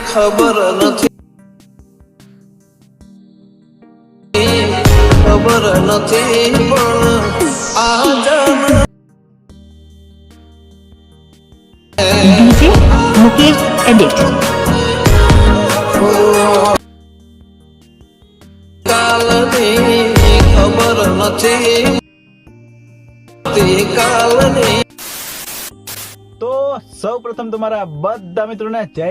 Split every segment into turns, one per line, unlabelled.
ખબર નથી પણ આ જન
DJ Mukesh Edit.
કાલની ખબર નથી કાલની।
તો સૌ પ્રથમ તમારા બધા મિત્રોને જય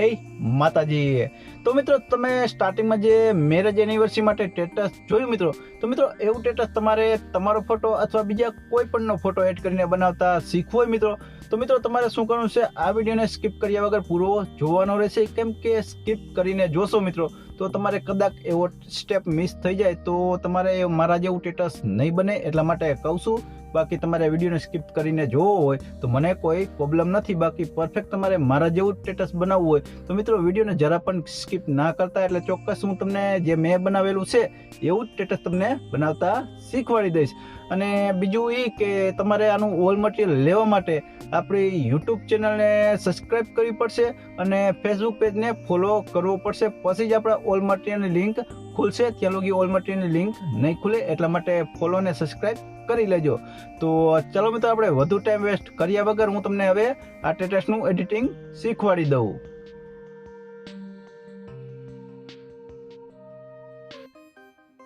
માતાજી। તો મિત્રો તમે સ્ટાર્ટિંગમાં જે મેરેજ એનિવર્સરી માટે સ્ટેટસ જોયું મિત્રો, તો મિત્રો એવું સ્ટેટસ તમારે તમારો ફોટો અથવા બીજા કોઈ પણનો ફોટો એડ કરીને બનાવતા શીખવું હોય મિત્રો, તો મિત્રો તમારે શું કરવાનું છે, આ વિડીયોને સ્કીપ કર્યા વગર પૂરો જોવાનો રહેશે। કેમ કે સ્કીપ કરીને જોશો મિત્રો તો તમારે કદાચ એવો સ્ટેપ મિસ થઈ જાય તો તમારે મારા જેવું સ્ટેટસ નહીં બને, એટલા માટે કહું છું। બાકી તમારે વિડીયોને સ્કીપ કરીને જોવો હોય તો મને કોઈ પ્રોબ્લેમ નથી, બાકી પરફેક્ટ તમારે મારા જેવું સ્ટેટસ બનાવવું હોય તો મિત્રો વિડીયોને જરા પણ સ્કીપ ના કરતા, એટલે ચોક્કસ હું તમને જે મેં બનાવેલું છે એવું જ સ્ટેટસ તમને બનાવતા શીખવાડી દઈશ। અને બીજું એ કે તમારે આનું ઓલ મટીરિયલ લેવા માટે આપણી યુટ્યુબ ચેનલને સબસ્ક્રાઈબ કરવી પડશે અને ફેસબુક પેજને ફોલો કરવો પડશે, પછી જ આપણા ઓલ મટીરિયલની લિંક ખુલશે। ત્યાં લગી ઓલ મટીરિયલની લિંક નહીં ખુલે, એટલા માટે ફોલો અને સબસ્ક્રાઈબ કરી લેજો। તો ચલો મિત્રો આપણે વધુ ટાઈમ વેસ્ટ કર્યા વગર હું તમને હવે આ સ્ટેટસનું એડિટિંગ શીખવાડી દઉં।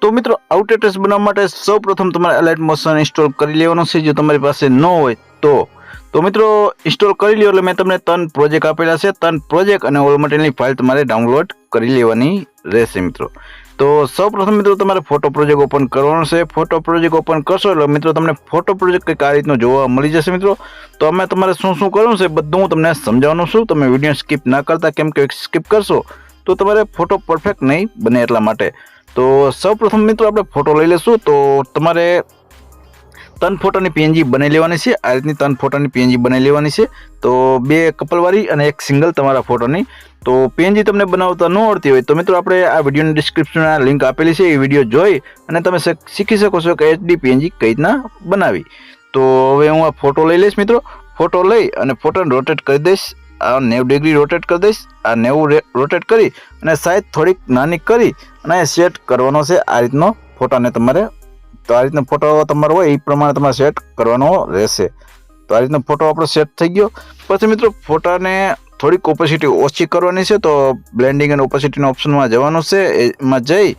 તો મિત્રો આવું સ્ટેટસ બનાવવા માટે સૌ પ્રથમ તમારે અલાઇટ મોશન ઇન્સ્ટોલ કરી લેવાનું છે, જો તમારી પાસે ન હોય તો મિત્રો ઇન્સ્ટોલ કરી લ્યો। એટલે મેં તમને 3 પ્રોજેક્ટ આપેલા છે, 3 પ્રોજેક્ટ અને ઓલ મટીરિયલની ફાઇલ તમારે ડાઉનલોડ કરી લેવાની રહેશે મિત્રો। તો સૌ પ્રથમ મિત્રો તમારે ફોટો પ્રોજેક્ટ ઓપન કરવાનો છે। ફોટો પ્રોજેક્ટ ઓપન કરશો એટલે મિત્રો તમને ફોટો પ્રોજેક્ટ કંઈક આ રીતનો જોવા મળી જશે મિત્રો। તો અમે તમારે શું શું કરવું છે બધું હું તમને સમજાવવાનું છું, તમે વિડીયો સ્કીપ ના કરતા, કેમ કે સ્કીપ કરશો તો તમારે ફોટો પરફેક્ટ નહીં બને, એટલા માટે। તો સૌ પ્રથમ મિત્રો આપણે ફોટો લઈ લેશું। તો તમારે 3 ફોટોની PNG બનાવી લેવાની છે, આ રીતની 3 ફોટોની PNG બનાવી લેવાની છે। તો 2 કપલવાળી અને 1 સિંગલ તમારા ફોટોની। તો PNG તમને બનાવતા ન આવડતી હોય તો મિત્રો આપણે આ વિડીયોની ડિસ્ક્રિપ્શનમાં લિંક આપેલી છે, એ વિડીયો જોઈ અને તમે શીખી શકો છો કે HD PNG કઈ રીતના બનાવી। તો હવે હું આ ફોટો લઈ લઈશ મિત્રો। ફોટો લઈ અને ફોટોને રોટેટ કરી દઈશ, આ 90 ડિગ્રી રોટેટ કરી દઈશ, આ 90 રોટેટ કરી અને સાઈઝ થોડીક નાની કરી અને સેટ કરવાનો છે આ રીતનો ફોટાને તમારે। તો આ રીતનો ફોટો તમારો હોય એ પ્રમાણે તમારે સેટ કરવાનો રહેશે। તો આ રીતનો ફોટો આપણો સેટ થઈ ગયો। પછી મિત્રો ફોટાને થોડીક ઓપોસિટી ઓછી કરવાની છે, તો બ્લેન્ડિંગ અને ઓપોસિટીના ઓપ્શનમાં જવાનું છે, એમાં જઈ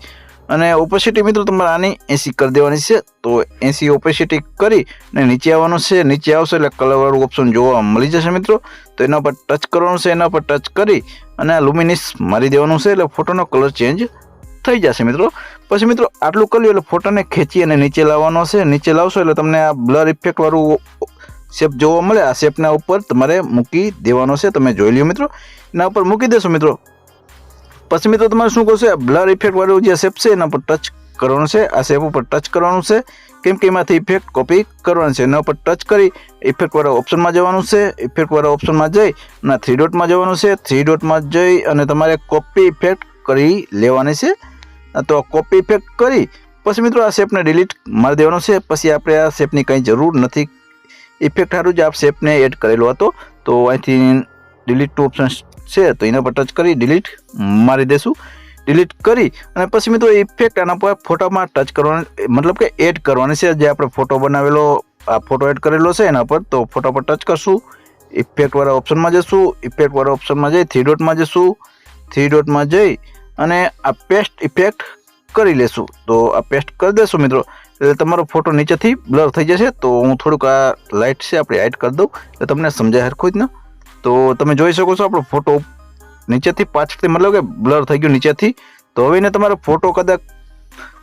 અને ઓપોસિટી મિત્રો તમારે આની 80 કરી દેવાની છે। તો 80 ઓપોસિટી કરી અને નીચે આવવાનું છે, નીચે આવશે એટલે કલરવાળું ઓપ્શન જોવા મળી જશે મિત્રો। તો એના પર ટચ કરવાનું છે, એના પર ટચ કરી અને આ લુમિનિસ મારી દેવાનું છે, એટલે ફોટોનો કલર ચેન્જ થઈ જશે મિત્રો। પછી મિત્રો આટલું કર્યું એટલે ફોટોને ખેંચી અને નીચે લાવવાનો છે, નીચે લાવશો એટલે તમને આ બ્લર ઇફેક્ટ વાળું શેપ જોવા મળે, આ શેપના ઉપર તમારે મૂકી દેવાનો છે, તમે જોઈ લ્યો મિત્રો। એના ઉપર મૂકી દેશો મિત્રો, પછી મિત્રો તમારે શું કરશે, બ્લર ઇફેક્ટ વાળું જે શેપ છે એના પર ટચ કરવાનું છે, આ શેપ ઉપર ટચ કરવાનું છે, કેમ કે એમાંથી ઇફેક્ટ કોપી કરવાની છે। એના ઉપર ટચ કરી ઇફેક્ટ વાળા ઓપ્શનમાં જવાનું છે, ઇફેક્ટ વાળા ઓપ્શનમાં જઈ અને 3 ડોટમાં જવાનું છે, 3 ડોટમાં જઈ અને તમારે કોપી ઇફેક્ટ કરી લેવાની છે। તો કોપી ઇફેક્ટ કરી પછી મિત્રો આ શેપને ડિલીટ મારી દેવાનો છે, પછી આપણે આ શેપની કંઈ જરૂર નથી, ઇફેક્ટ સારું જ આ શેપને એડ કરેલો હતો। તો અહીંથી ડિલીટ ઓપ્શન છે તો એના પર ટચ કરી ડિલીટ મારી દેશું। ડિલીટ કરી અને પછી મિત્રો ઇફેક્ટ આના પર ફોટામાં ટચ કરવાની, મતલબ કે એડ કરવાની છે, જે આપણે ફોટો બનાવેલો આ ફોટો એડ કરેલો છે એના પર। તો ફોટા પર ટચ કરશું, ઇફેક્ટવાળા ઓપ્શનમાં જશું, ઇફેક્ટવાળા ઓપ્શનમાં જઈ 3 ડોટમાં જશું, 3 ડોટમાં જઈ અને આ પેસ્ટ ઇફેક્ટ કરી લેશું। તો આ પેસ્ટ કરી દેશું મિત્રો એટલે તમારો ફોટો નીચેથી બ્લર થઈ જશે। તો હું થોડુંક આ લાઇટ છે આપણે હાઇડ કરી દઉં એટલે તમને સમજાય હરખું જ ને। તો તમે જોઈ શકો છો આપણો ફોટો નીચેથી પાછળથી મતલબ કે બ્લર થઈ ગયો નીચેથી। તો હવે એને તમારો ફોટો કદાચ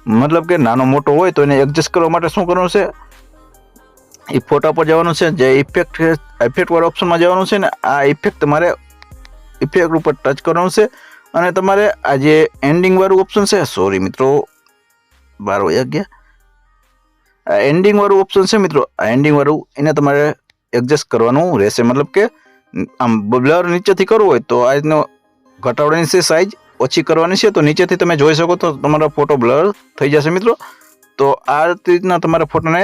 મતલબ કે નાનો મોટો હોય તો એને એડજસ્ટ કરવા માટે શું કરવાનું છે, એ ફોટા પર જવાનું છે, જે ઇફેક્ટવાળા ઓપ્શનમાં જવાનું છે ને આ ઇફેક્ટ તમારે ઇફેક્ટ ઉપર ટચ કરવાનું છે અને તમારે આ જે એન્ડિંગ વાળું ઓપ્શન છે, સોરી મિત્રો 12 વાગ્યા ગયા, આ એન્ડિંગ વાળું ઓપ્શન છે મિત્રો, આ એન્ડિંગ વાળું એને તમારે એડજસ્ટ કરવાનું રહેશે। મતલબ કે આમ બ્લર નીચેથી કરવું હોય તો આ રીતનો ઘટાડવાની છે, સાઇઝ ઓછી કરવાની છે, તો નીચેથી તમે જોઈ શકો તો તમારો ફોટો બ્લર થઈ જશે મિત્રો। તો આ રીતના તમારા ફોટોને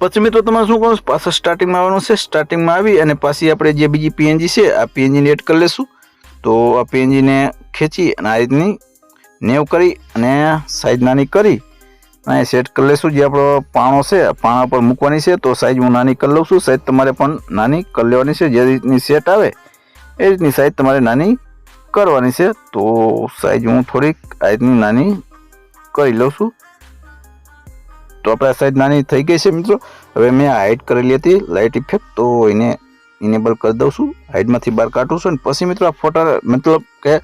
પછી મિત્રો તમારે શું કરવાનું, પાછા સ્ટાર્ટિંગમાં આવવાનું છે. સ્ટાર્ટિંગમાં આવી અને પાછી આપણે જે બીજી પીએનજી છે આ પીએનજીને એડ કરી લેશું. તો આ પીએનજીને ખેંચી અને આ રીતની નેવ કરી અને સાઈઝ નાની કરી અને સેટ કરી લેશું. જે આપણો પાણો છે પાણા પર મૂકવાની છે, તો સાઈઝ હું નાની કરી લઉં છું. સાઈઝ તમારે પણ નાની કરી લેવાની છે. જે રીતની સેટ આવે એ રીતની સાઈઝ તમારે નાની કરવાની છે. તો સાઈઝ હું થોડીક આ રીતની નાની કરી લઉં છું. તો આપણે સાઈઝ નાની થઈ ગઈ છે મિત્રો. હવે મેં હાઇડ કરેલી હતી લાઇટ ઇફેક્ટ, તો એને ઇનેબલ કરી દઉં છું. હાઇડમાંથી બહાર કાઢું છું. અને પછી મિત્રો આ ફોટા મતલબ કે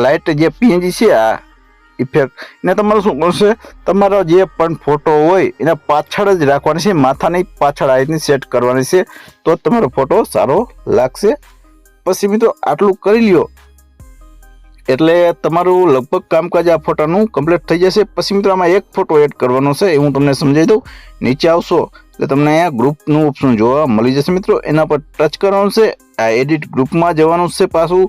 લાઇટ જે પીએનજી છે આ ઇફેક્ટ એને તમારે શું કરશે, તમારો જે પણ ફોટો હોય એના પાછળ જ રાખવાની છે, માથાની પાછળ આ રીતની સેટ કરવાની છે. તો તમારો ફોટો સારો લાગશે. પછી મિત્રો આટલું કરી લ્યો એટલે તમારું લગભગ કામકાજ આ ફોટાનું કમ્પ્લીટ થઈ જશે. પછી મિત્રો આમાં એક ફોટો એડ કરવાનો છે, એ હું તમને સમજાવી દઉં. નીચે આવશો એટલે તમને અહીંયા ગ્રુપનું ઓપ્શન જોવા મળી જશે મિત્રો. એના પર ટચ કરવાનું છે. આ એડિટ ગ્રુપમાં જવાનું છે. પાછું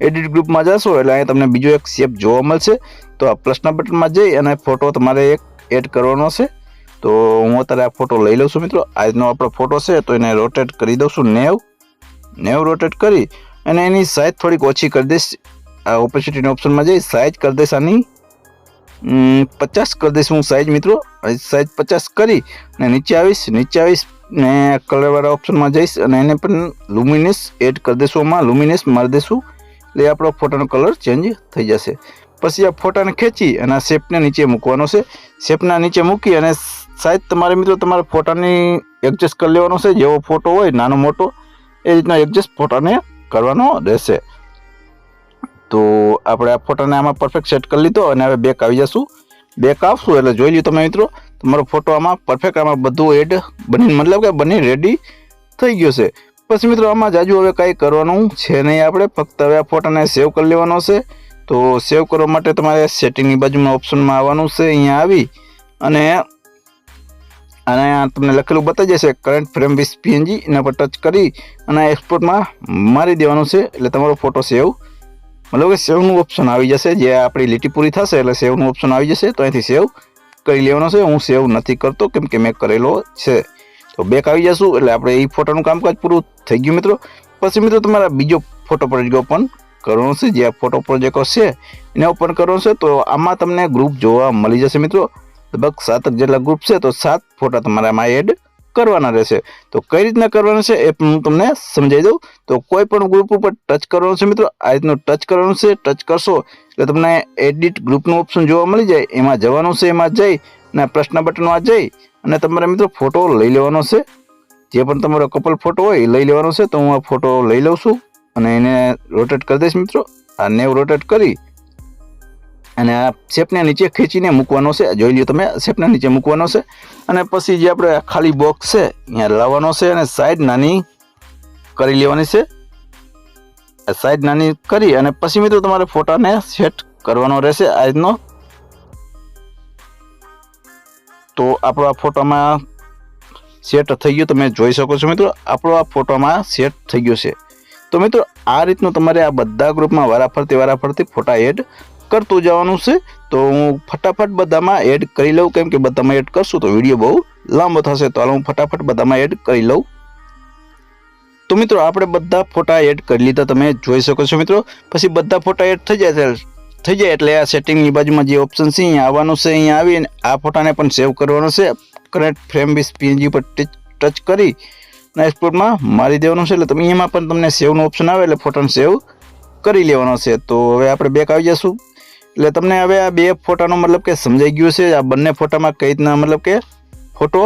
એડિટ ગ્રુપમાં જશો એટલે અહીંયા તમને બીજો એક શેપ જોવા મળશે. તો આ પ્લસના બટનમાં જઈ અને ફોટો તમારે એક એડ કરવાનો છે. તો હું અત્યારે આ ફોટો લઈ લઉં છું મિત્રો. આજનો આપણો ફોટો છે તો એને રોટેટ કરી દઉં છું. 90 રોટેટ કરી અને એની સાઈઝ થોડીક ઓછી કરી દઈશ. આ ઓપોસિટીના ઓપ્શનમાં જઈ સાઈઝ કરી દઈશ. આની 50 કરી દઈશ હું સાઈઝ મિત્રો. સાઈઝ 50 કરી અને નીચે આવીશ ને કલરવાળા ઓપ્શનમાં જઈશ અને એને પણ લુમિનસ એડ કરી દઈશું. આમાં લુમિનસ મારી દઈશું એટલે આપણો ફોટાનો કલર ચેન્જ થઈ જશે. પછી આ ફોટાને ખેંચી અને આ શેપને નીચે મૂકવાનો છે. શેપના નીચે મૂકી અને સાઈઝ તમારે મિત્રો તમારા ફોટાની એડજસ્ટ કરી લેવાનો છે. જેવો ફોટો હોય નાનો મોટો એ રીતના એડજસ્ટ ફોટાને કરવાનો રહેશે. તો આપણે આ ફોટાને આમાં પરફેક્ટ સેટ કરી લીધો અને હવે બેક આવી જશું. બેક આવશું એટલે જોઈ લ્યો તમે મિત્રો તમારો ફોટો આમાં પરફેક્ટ આમાં બધું એડ બની મતલબ કે બની રેડી થઈ ગયો છે. પછી મિત્રો આમાં જાજુ હવે કાંઈ કરવાનું છે નહીં. આપણે ફક્ત હવે આ ફોટાને સેવ કરી લેવાનો છે. તો સેવ કરવા માટે તમારે સેટિંગની બાજુમાં ઓપ્શનમાં આવવાનું છે. અહીંયા આવી અને તમને લખેલું બતાવી જશે કરંટ ફ્રેમ વિથ પીએનજી. એના પર ટચ કરી અને એક્સપોર્ટમાં મારી દેવાનું છે એટલે તમારો ફોટો સેવ મતલબ કે સેવનું ઓપ્શન આવી જશે. જે આપણી લીટી પૂરી થશે એટલે સેવનું ઓપ્શન આવી જશે. તો અહીંથી સેવ કરી લેવાનો છે. હું સેવ નથી કરતો કેમ કે મેં કરેલો છે. તો બેક આવી જશું એટલે આપણે એ ફોટાનું કામકાજ પૂરું થઈ ગયું મિત્રો. પછી મિત્રો તમારા બીજો ફોટો પ્રોજેક્ટ ઓપન કરવાનો છે. જે આ ફોટો પ્રોજેક્ટો છે એને ઓપન કરવાનો છે. તો આમાં તમને ગ્રુપ જોવા મળી જશે મિત્રો. લગભગ 7 જેટલા ગ્રુપ છે. તો 7 ફોટા તમારે આમાં એડ કરવાના રહેશે. તો કઈ રીતના કરવાનું છે એ હું તમને સમજાવી દઉં. તો કોઈ પણ ગ્રુપ ઉપર ટચ કરવાનું છે મિત્રો. આ રીતનું ટચ કરવાનું છે. ટચ કરશો એટલે તમને એડિટ ગ્રુપનું ઓપ્શન જોવા મળી જાય. એમાં જવાનું છે. એમાં જઈ અને પ્રશ્ન બટનમાં જઈ અને તમારે મિત્રો ફોટો લઈ લેવાનો છે. જે પણ તમારો કપલ ફોટો હોય એ લઈ લેવાનો છે. તો હું આ ફોટો લઈ લઉં છું અને એને રોટેટ કરી દઈશ મિત્રો. આ 90 રોટેટ કરી અને આ શેપને નીચે ખેંચીને મૂકવાનો છે. જોઈ લ્યો તમે શેપને નીચે મૂકવાનો છે. અને પછી જે આપણે ખાલી બોક્સ છે અહીંયા લાવવાનો છે અને સાઈડ નાની કરી લેવાની છે. સાઈડ નાની કરી અને પછી મિત્રો તમારે ફોટાને સેટ કરવાનો રહેશે આ રીતનો. તો આપણો આ ફોટોમાં સેટ થઈ ગયો. તમે જોઈ શકો છો મિત્રો આપણો આ ફોટોમાં સેટ થઈ ગયો છે. તો મિત્રો આ રીતનું તમારે આ બધા ગ્રુપમાં વારાફરતી ફોટા એડ કરતું જવાનું છે. તો હું ફટાફટ બધામાં એડ કરી લઉં કેમ કે બધામાં એડ કરશું તો વિડીયો બહુ લાંબો થશે. તો હાલ હું ફટાફટ બધામાં એડ કરી લઉં. તો મિત્રો આપણે બધા ફોટા એડ કરી લીધા તમે જોઈ શકો છો મિત્રો. પછી બધા ફોટા એડ થઈ જાય એટલે આ સેટિંગની બાજુમાં જે ઓપ્શન છે અહીંયા આવવાનું છે. અહીંયા આવી અને આ ફોટાને પણ સેવ કરવાનો છે. કરંટ ફ્રેમ વિથ પીએનજી પર ટચ કરી અને એક્સપોર્ટમાં મારી દેવાનું છે. એટલે તમે એમાં પણ તમને સેવનો ઓપ્શન આવે એટલે ફોટાને સેવ કરી લેવાનો છે. તો હવે આપણે બેક આવી જશું એટલે તમને હવે આ બે ફોટાનો મતલબ કે સમજાઈ ગયું છે. આ બંને ફોટામાં કઈ રીતના મતલબ કે ફોટો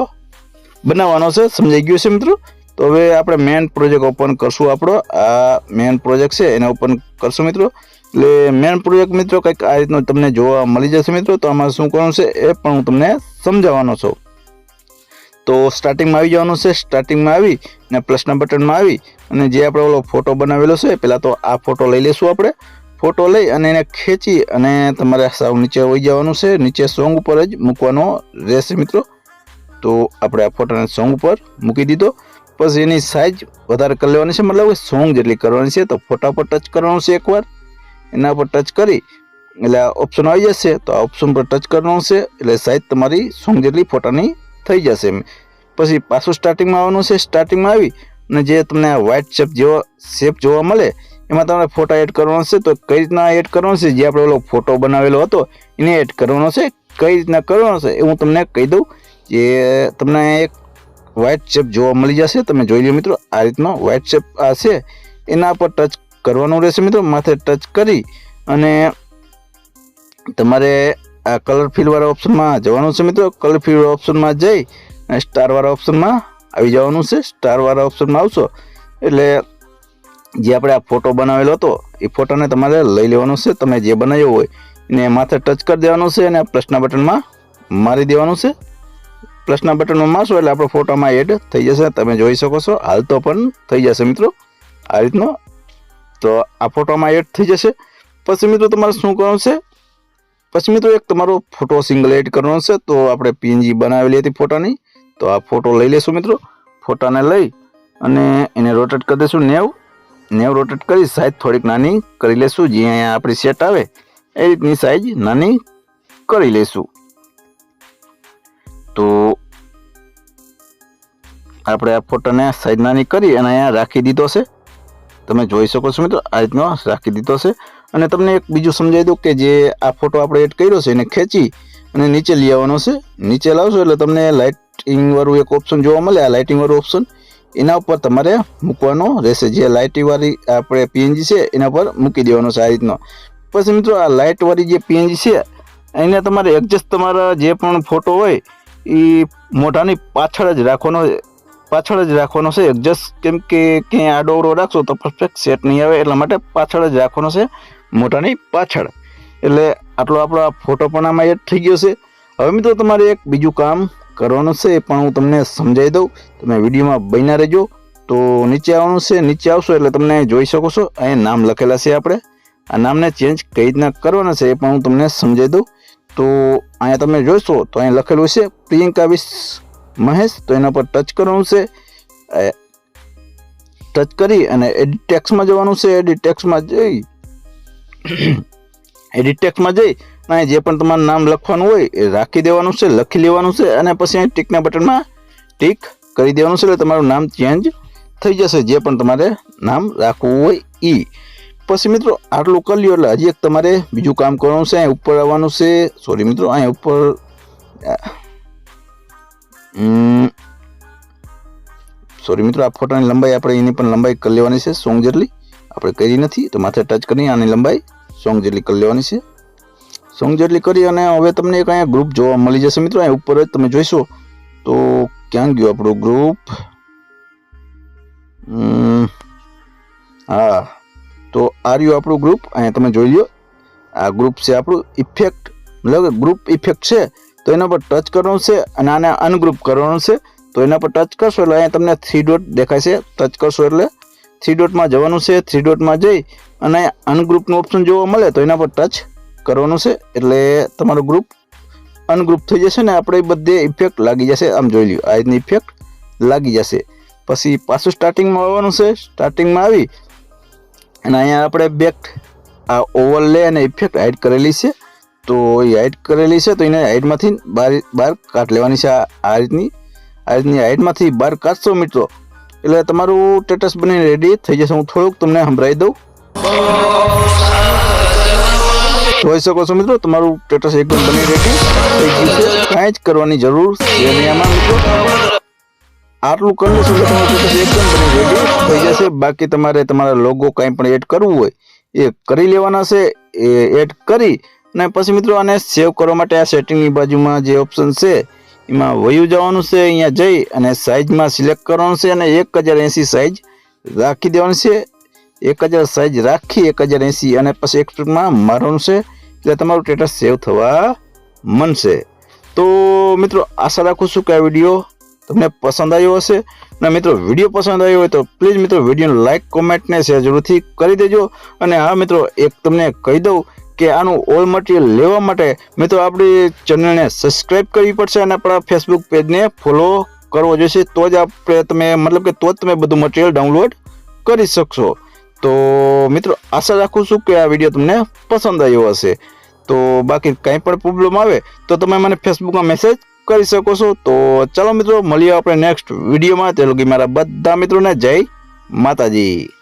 બનાવવાનો છે સમજાઈ ગયું છે મિત્રો. તો હવે આપણે મેન પ્રોજેક્ટ ઓપન કરશું. આપણો આ મેન પ્રોજેક્ટ છે એને ઓપન કરશું મિત્રો. એટલે મેન પ્રોજેક્ટ મિત્રો કંઈક આ રીતનું તમને જોવા મળી જશે મિત્રો. તો આમાં શું કરવાનું છે એ પણ હું તમને સમજાવવાનો છું. તો સ્ટાર્ટિંગમાં આવી જવાનું છે. સ્ટાર્ટિંગમાં આવી અને પ્લસના બટનમાં આવી અને જે આપણે ઓલો ફોટો બનાવેલો છે પહેલાં તો આ ફોટો લઈ લઈશું આપણે. ફોટો લઈ અને એને ખેંચી અને તમારે સાવ નીચે વહી જવાનું છે. નીચે સોંગ ઉપર જ મૂકવાનો રહેશે મિત્રો. તો આપણે આ ફોટાને સોંગ ઉપર મૂકી દીધો. પછી એની સાઈઝ વધારે કરી લેવાની છે મતલબ સોંગ જેટલી કરવાની છે. તો ફોટા પર ટચ કરવાનું છે એકવાર. એના પર ટચ કરી એટલે આ ઓપ્શન આવી જશે. તો આ ઓપ્શન પર ટચ કરવાનું છે એટલે સાઈઝ તમારી સોંગ જેટલી ફોટાની થઈ જશે. પછી પાછું સ્ટાર્ટિંગમાં આવવાનું છે. સ્ટાર્ટિંગમાં આવી અને જે તમને વ્હાઇટ શેપ જોવા મળે એમાં તમારે ફોટા એડ કરવાનો છે. તો કઈ રીતના એડ કરવાનો છે, જે આપણે ઓલો ફોટો બનાવેલો હતો એને એડ કરવાનો છે. કઈ રીતના કરવાનો છે એ હું તમને કહી દઉં. જે તમને એક વ્હાઇટ શેપ જોવા મળી જશે, તમે જોઈ લો મિત્રો. આ રીતનો વ્હાઇટ શેપ આ છે, એના પર ટચ કરવાનું રહેશે મિત્રો. માથે ટચ કરી અને તમારે આ કલર ફિલ વાળા ઓપ્શનમાં જવાનું છે મિત્રો. કલર ફિલ ઓપ્શનમાં જઈ અને સ્ટાર વાળા ઓપ્શનમાં આવી જવાનું છે. સ્ટાર વાળા ઓપ્શનમાં આવશો એટલે જે આપણે આ ફોટો બનાવેલો હતો એ ફોટોને તમારે લઈ લેવાનો છે. તમે જે બનાવ્યો હોય એને માથે ટચ કરી દેવાનું છે અને પ્લસના બટનમાં મારી દેવાનું છે. પ્લસના બટનમાં મારશો એટલે આપણો ફોટોમાં એડ થઈ જશે. તમે જોઈ શકો છો, હાલ તો પણ થઈ જશે મિત્રો આ રીતનો. તો આ ફોટોમાં એડ થઈ જશે. પછી મિત્રો તમારે શું કરવાનું છે, પછી મિત્રો એક તમારો ફોટો સિંગલ એડ કરવાનો છે. તો આપણે પીએનજી બનાવેલી હતી ફોટાની, તો આ ફોટો લઈ લેશું મિત્રો. ફોટાને લઈ અને એને રોટેટ કરી દઈશું 90 રોટેટ કરી સાઈઝ થોડીક નાની કરી લેશું. જે અહીંયા આપણી સેટ આવે એ રીતની સાઈઝ નાની કરી લેશું. તો આપણે આ ફોટાને સાઈઝ નાની કરી અને અહીંયા રાખી દીધો છે. તમે જોઈ શકો છો મિત્રો, આ રીતનો રાખી દીધો છે. અને તમને એક બીજું સમજાવી દઉં કે જે આ ફોટો આપણે એડ કર્યો છે એને ખેંચી અને નીચે લઈ આવવાનો છે. નીચે લાવશો એટલે તમને લાઇટિંગ વાળું એક ઓપ્શન જોવા મળે. આ લાઇટિંગ વાળું ઓપ્શન એના ઉપર તમારે મૂકવાનો રહેશે. જે લાઇટિંગ વાળી આપણે પીએનજી છે એના પર મૂકી દેવાનો છે આ રીતનો. પછી મિત્રો આ લાઇટ વાળી જે પીએનજી છે એને તમારે એડજસ્ટ તમારા જે પણ ફોટો હોય એ મોઢાની પાછળ જ રાખવાનો છે એડજસ્ટ. કેમ કે ક્યાંય આડોવડો રાખશો તો પરફેક્ટ સેટ નહીં આવે, એટલા માટે પાછળ જ રાખવાનો છે, મોઢાની પાછળ. એટલે આટલો આપણો આ ફોટો પણ આમાં એડ થઈ ગયો છે. હવે મિત્રો તમારે એક બીજું કામ કરવાનું છે એ પણ હું તમને સમજાવી દઉં. તમે વિડીયોમાં બન્યા રહેજો. તો નીચે આવવાનું છે. નીચે આવશો એટલે તમને જોઈ શકો છો અહીંયા નામ લખેલા છે. આપણે આ નામને ચેન્જ કઈ રીતના કરવાના છે એ પણ હું તમને સમજાવી દઉં. તો અહીંયા તમે જોઈશો તો અહીંયા લખેલું છે પ્રિયંકા મહેશ. તો એના પર ટચ કરવાનું છે. ટચ કરી અને એડિટ ટેક્સ્ટમાં જવાનું છે. એડિટ ટેક્સ્ટમાં જઈ અને જે પણ તમારું નામ લખવાનું હોય એ રાખી દેવાનું છે, લખી લેવાનું છે. અને પછી અહીં ટીકના બટનમાં ટીક કરી દેવાનું છે એટલે તમારું નામ ચેન્જ થઈ જશે, જે પણ તમારે નામ રાખવું હોય એ. પછી મિત્રો આટલું કરી લ્યો એટલે હજી એક તમારે બીજું કામ કરવાનું છે. અહીં ઉપર આવવાનું છે. સોરી મિત્રો, અહીં ઉપર સોરી મિત્રો, આ ફોટાની લંબાઈ આપણે એની પણ લંબાઈ કરી લેવાની છે સોંગ જેટલી. આપણે કરી નથી તો માથે ટચ કરી આની લંબાઈ સોંગ જેટલી કરી લેવાની છે. સોંગ જેટલી કરી અને હવે તમને એક અહીંયા ગ્રુપ જોવા મળી જશે મિત્રો. અહીં ઉપર જ તમે જોઈશો તો ક્યાં ગયું આપણું ગ્રુપ? હા, તો આ રહ્યું આપણું ગ્રુપ. અહીંયા તમે જોઈ લો, આ ગ્રુપ છે આપણું. ઇફેક્ટ મતલબ ગ્રુપ ઇફેક્ટ છે. તો એના પર ટચ કરવાનું છે અને આને અનગ્રુપ કરવાનું છે. તો એના પર ટચ કરશો એટલે અહીંયા તમને 3 ડોટ દેખાય છે. ટચ કરશો એટલે 3 ડોટમાં જવાનું છે. 3 ડોટમાં જઈ અને અનગ્રુપનું ઓપ્શન જોવા મળે તો એના પર ટચ કરવાનું છે એટલે તમારું ગ્રુપ અનગ્રુપ થઈ જશે ને આપણે બધે ઇફેક્ટ લાગી જશે. આમ જોઈ લ્યો, આ રીતની ઇફેક્ટ લાગી જશે. પછી પાછું સ્ટાર્ટિંગમાં આવવાનું છે. સ્ટાર્ટિંગમાં આવી અને અહીંયા આપણે બેક આ ઓવરલે અને ઇફેક્ટ હાઈડ કરેલી છે. તો એ હાઈડ કરેલી છે તો એને હાઈડમાંથી બહાર કાઢ લેવાની છે. આ રીતની હાઈડમાંથી બહાર કાઢશો મિત્રો એટલે તમારું સ્ટેટસ બનીને રેડી થઈ જશે. હું થોડુંક તમને સંભળાવી દઉં. જોઈ શકો છો મિત્રો, તમારું સ્ટેટસ એકદમ બની રેડી થઈ ગયું છે. કાંઈ જ કરવાની જરૂર છે નહીં આમાં મિત્રો. આટલું કરી લેશો એટલે તમારું સ્ટેટસ એકદમ બની રેડી થઈ જશે. બાકી તમારે તમારા લોગો કાંઈ પણ એડ કરવું હોય એ કરી લેવાના છે. એ એડ કરી અને પછી મિત્રો આને સેવ કરવા માટે આ સેટિંગની બાજુમાં જે ઓપ્શન છે એમાં વયું જવાનું છે. અહીંયા જઈ અને સાઇઝમાં સિલેક્ટ કરવાનું છે અને 1080 સાઇઝ રાખી દેવાનું છે. 1000 સાઇઝ રાખી 1080 અને પછી એક્સપોર્ટમાં મારવાનું છે એટલે તમારું સ્ટેટસ સેવ થવા મળશે. તો મિત્રો આશા રાખું છું કે આ વિડીયો તમને પસંદ આવ્યો હશે. અને મિત્રો વિડીયો પસંદ આવ્યો હોય તો પ્લીઝ મિત્રો વિડીયોને લાઇક, કોમેન્ટ ને શેર જરૂરથી કરી દેજો. અને હા મિત્રો એક તમને કહી દઉં કે આનું ઓલ મટીરિયલ લેવા માટે મિત્રો આપણી ચેનલને સબસ્ક્રાઇબ કરવી પડશે અને આપણા ફેસબુક પેજને ફોલો કરવો જોઈશે. તો જ આપણે તમે બધું મટીરિયલ ડાઉનલોડ કરી શકશો. તો મિત્રો આશા રાખું છું કે આ વિડીયો તમને પસંદ આવ્યો હશે. તો બાકી કંઈ પણ પ્રોબ્લેમ આવે તો તમે મને ફેસબુકમાં મેસેજ કરી શકો છો. તો ચાલો મિત્રો મળીએ આપણે નેક્સ્ટ વિડીયોમાં. તે લગી મારા બધા મિત્રોને જય માતાજી.